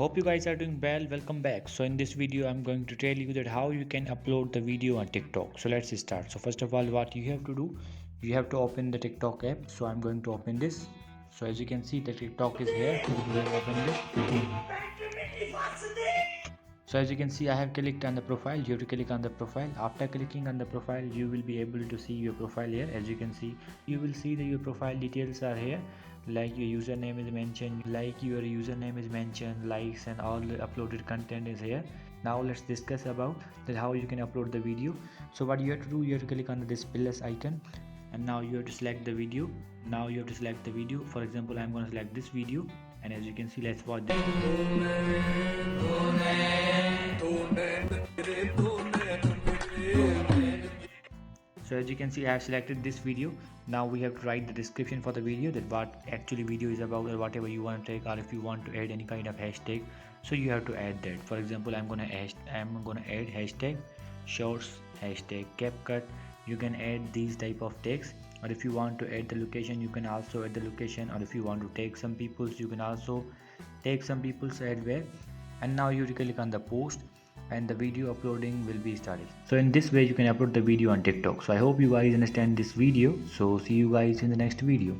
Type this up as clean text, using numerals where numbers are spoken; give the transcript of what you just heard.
Hope you guys are doing well. Welcome back. So in this video I'm going to tell you that how you can upload the video on TikTok. So let's start. So first of all, what you have to do, you have to open the TikTok app. So I'm going to open this. So as you can see, the TikTok is here. You have opened this. So as you can see, I have clicked on the profile. You have to click on the profile. After clicking on the profile, you will be able to see your profile here. As you can see, you will see that your profile details are here, like your username is mentioned, likes and all the uploaded content is here. Now let's discuss about that how you can upload the video. So what you have to do, you have to click on this plus icon, and now you have to select the video. For example, I'm going to select this video, and as you can see, let's watch this. So as you can see, I have selected this video. Now we have to write the description for the video, that what actually video is about, or whatever you want to take, or if you want to add any kind of hashtag, so you have to add that. For example, I'm gonna add hashtag shorts, hashtag CapCut. You can add these type of tags, or if you want to add the location, you can also add the location, or if you want to take some people's, you can also take some people's add where. And now you click on the post, and the video uploading will be started. So in this way you can upload the video on TikTok. So I hope you guys understand this video. So see you guys in the next video.